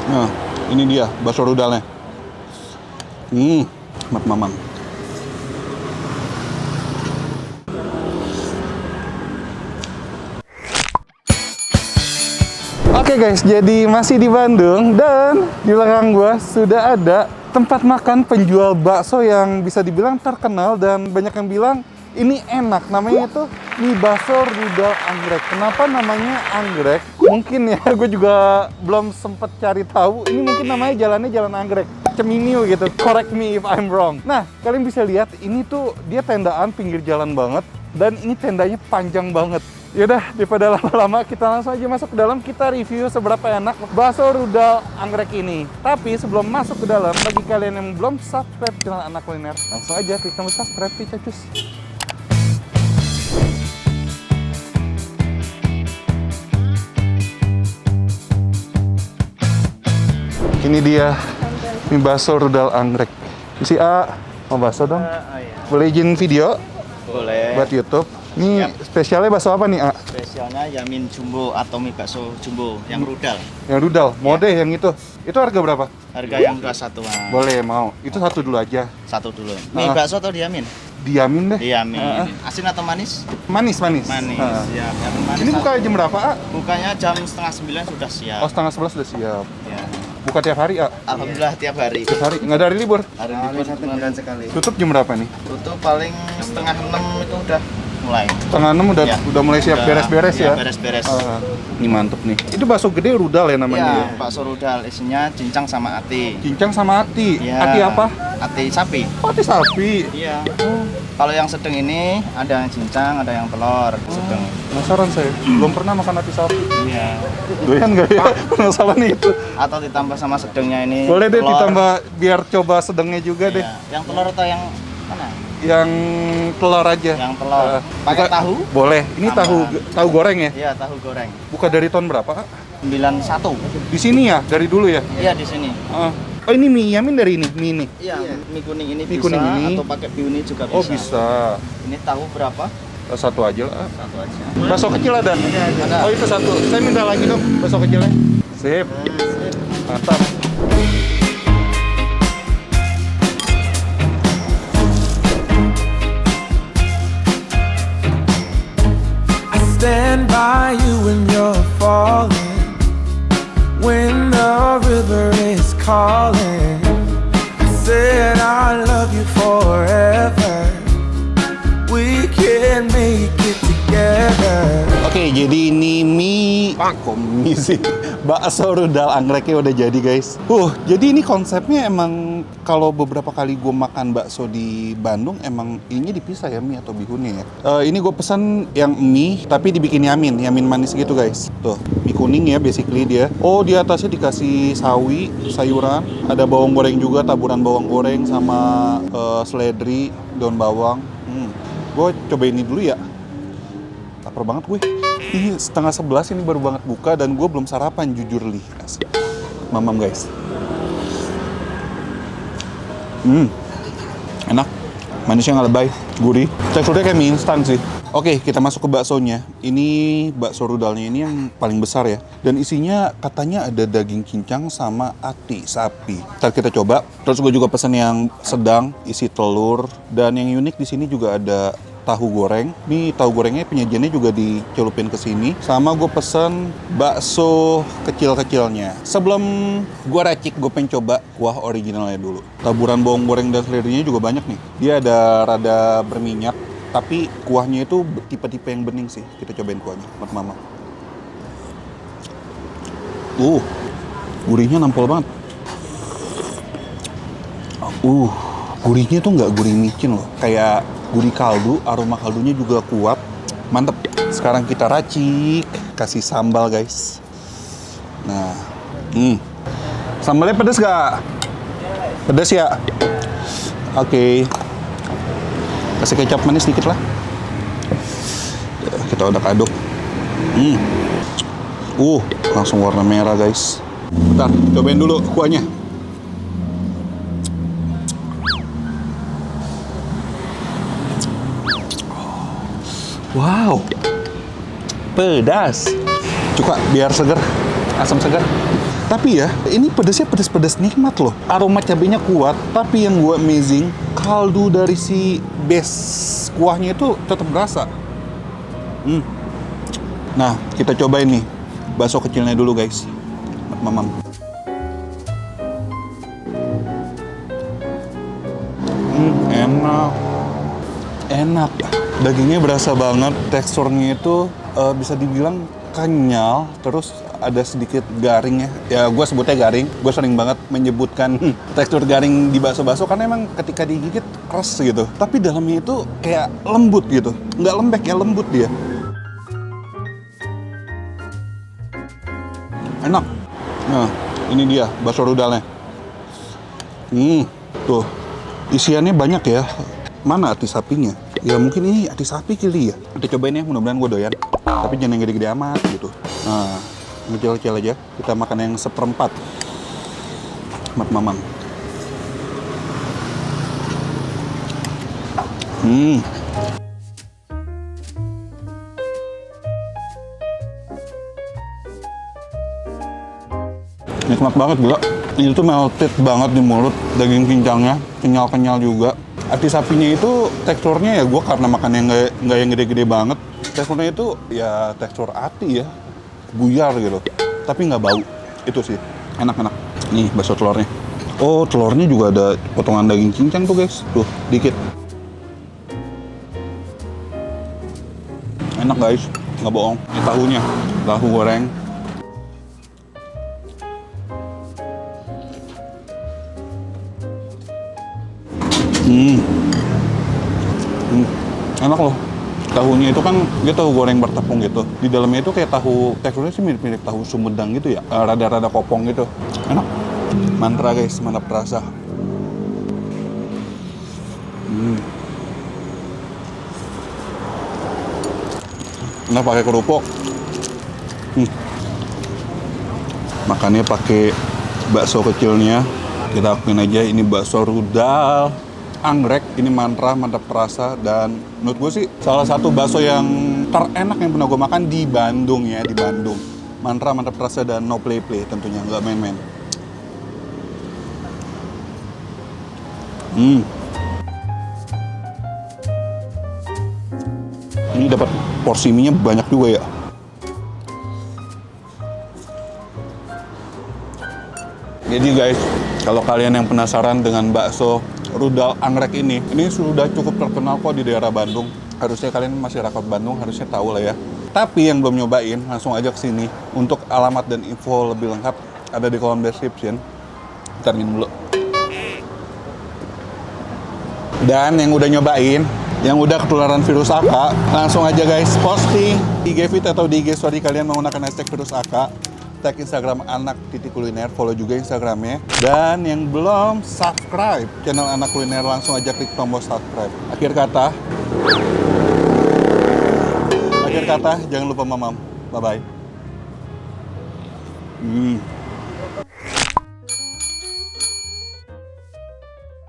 Nah, ini dia bakso rudalnya. Mamam. Oke guys, jadi masih di Bandung dan di belakang gua sudah ada tempat makan penjual bakso yang bisa dibilang terkenal dan banyak yang bilang ini enak. Namanya itu mie bakso rudal anggrek. Kenapa namanya anggrek? Mungkin ya, gue juga belum sempet cari tahu. Ini mungkin namanya jalannya jalan anggrek. Ceminiu gitu. Correct me if I'm wrong. Nah, kalian bisa lihat ini tuh dia tendaan pinggir jalan banget dan ini tendanya panjang banget. Yaudah, daripada lama-lama kita langsung aja masuk ke dalam, kita review seberapa enak bakso rudal anggrek ini. Tapi sebelum masuk ke dalam, bagi kalian yang belum subscribe channel Anak Kuliner, langsung aja klik tombol subscribe, cus. Ini dia mie bakso rudal anggrek. Si A, mau bakso dong? Iya. Boleh izin video? Boleh. Buat YouTube. Ini spesialnya bakso apa nih, A? Spesialnya yamin jumbo atau mie bakso jumbo yang rudal. Yang rudal, mau deh yang itu. Itu harga berapa? Harga yang kelas satuan. Boleh, mau. Itu satu dulu aja. Satu dulu. Mie bakso atau diamin? Diamin deh. Diamin. Asin atau manis? Manis. Manis. Ya, yamin manis. Ini buka jam berapa, A? Bukanya jam 10:30 sudah siap. Oh, 10:30 sudah siap. Ya. Buka tiap hari, A? Alhamdulillah tiap hari. Tiap hari? Nggak ada hari libur? Hari libur 1 bulan sekali. Tutup jam berapa nih? Tutup paling 5:30 itu udah mulai. 5:30 udah, Ya. udah mulai siap beres-beres ya? Beres-beres. Ini mantep nih. Itu bakso gede rudal ya namanya ya? Ya, bakso rudal isinya cincang sama ati. Cincang sama ati. Ya. Ati apa? Ati sapi. Oh, ati sapi. Iya. Kalau yang sedang ini ada yang cincang, ada yang telur. Sedang. Penasaran saya. Belum pernah makan ati sapi. Iya. Doyan nggak ya? Penasaran itu. Atau ditambah sama sedangnya ini. Boleh deh telur. ditambah biar coba sedangnya juga deh. Iya. Yang telur atau yang mana? Yang telur aja. Yang telur. Pakai buka- tahu? Boleh. Ini Aman. tahu goreng ya? Iya, tahu goreng. Buka dari tahun berapa, Kak? 91. Di sini ya, dari dulu ya? Iya, di sini. Oh, ini mie yamin dari ini, mie ini. Iya, mie kuning ini Mie bisa kuning ini. atau pakai biuni juga bisa. Oh, bisa. Ini tahu berapa? Satu aja lah. Satu aja. Bakso kecil ada? Ada. Oh, itu satu. Saya minta lagi dong, bakso kecilnya. Sip. Mantap. I stand by you when you're falling, when the river is calling. I said I love you forever, we can make it together. Oke, jadi ini mie komisi bakso rudal anggreknya udah jadi, guys. Jadi ini konsepnya emang kalau beberapa kali gue makan bakso di Bandung emang ininya dipisah ya, mie atau bihunnya ya. Ini gue pesan yang mie tapi dibikin yamin manis gitu, guys. Tuh, mie kuning ya basically dia. Oh, di atasnya dikasih sawi, sayuran, ada bawang goreng juga, taburan bawang goreng sama seledri, daun bawang. Gue coba ini dulu ya. Lapar banget gue. Ini 10:30 ini baru banget buka dan gue belum sarapan jujur li. Mamam, guys. Enak. Manisnya nggak lebay, gurih. Teksturnya kayak mie instan sih. Oke, kita masuk ke baksonya. Ini bakso rudalnya ini yang paling besar ya. Dan isinya katanya ada daging cincang sama ati sapi. Ntar kita coba. Terus gue juga pesen yang sedang, isi telur. Dan yang unik di sini juga ada tahu goreng. Nih tahu gorengnya penyajiannya juga dicelupin ke sini. Sama gue pesen bakso kecil-kecilnya. Sebelum gue racik, gue pengen coba kuah originalnya dulu. Taburan bawang goreng dan seledrinya juga banyak nih. Dia ada rada berminyak, tapi kuahnya itu tipe-tipe yang bening sih. Kita cobain kuahnya, buat mama. Gurihnya nampol banget. Gurihnya tuh nggak gurih micin loh. Kayak gurih kaldu, aroma kaldunya juga kuat. Mantep. Sekarang kita racik, kasih sambal, guys. Nah, sambalnya pedes gak? Pedes ya? Oke. Kasih kecap manis dikit lah. Kita udah aduk. Langsung warna merah, guys. Bentar, cobain dulu kuahnya. Wow, pedas. Cuka biar seger, asam seger. Tapi ya, ini pedesnya pedes-pedes nikmat loh. Aroma cabenya kuat, tapi yang gue amazing, kaldu dari si base kuahnya itu tetap berasa. Nah, kita cobain nih bakso kecilnya dulu guys. Mamam. Enak. Enak. Dagingnya berasa banget, teksturnya itu bisa dibilang kenyal, terus ada sedikit garing ya. Ya gue sebutnya garing, gue sering banget menyebutkan tekstur garing di bakso-bakso karena emang ketika digigit keras gitu. Tapi dalamnya itu kayak lembut gitu, nggak lembek ya, lembut dia. Enak. Nah, ini dia bakso rudalnya. Tuh, isiannya banyak ya. Mana hati sapinya? Ya mungkin ini hati sapi kali ya. Kita cobain ya, mudah-mudahan gue doyan. Tapi jangan yang gede-gede amat gitu. Nah, kecil-kecil aja. Kita makan yang seperempat. Mamam. Nikmat banget gila. Ini tuh melted banget di mulut. Daging cincangnya kenyal-kenyal juga. Hati sapinya itu teksturnya ya gue karena makan yang nggak yang gede-gede banget. Teksturnya itu ya tekstur hati ya, buyar gitu. Tapi nggak bau. Itu sih enak-enak. Nih bakso telurnya. Oh telurnya juga ada potongan daging cincang tuh guys. Tuh dikit. Enak guys, nggak bohong. Ini tahunya, tahu goreng. Enak loh. Tahunya itu kan dia tahu goreng bertepung gitu. Di dalamnya itu kayak tahu, teksturnya sih mirip-mirip tahu Sumedang gitu ya. Rada-rada kopong gitu. Enak. Mantra guys, mantap rasa. Nah pakai kerupuk. Makannya pakai bakso kecilnya. Kita akuin aja ini bakso rudal anggrek. Ini mantra, mantap rasa. Dan menurut gue sih salah satu bakso yang terenak yang pernah gue makan di Bandung ya, di Bandung. Mantra, mantap rasa, dan no play-play tentunya, nggak main-main. Ini dapat porsi mie-nya banyak juga ya. Jadi guys, kalau kalian yang penasaran dengan bakso rudal anggrek ini sudah cukup terkenal kok di daerah Bandung. Harusnya kalian masyarakat Bandung harusnya tahu lah ya. Tapi yang belum nyobain, langsung aja ke sini. Untuk alamat dan info lebih lengkap ada di kolom description. Ntar minum dulu. Dan yang udah nyobain, yang udah ketularan virus AK, langsung aja guys posting di IG feed atau di IG story kalian menggunakan hashtag virus AK. Tag Instagram Anak Kuliner, follow juga Instagramnya. Dan yang belum subscribe channel Anak Kuliner, langsung aja klik tombol subscribe. Akhir kata, jangan lupa mamam. Bye-bye.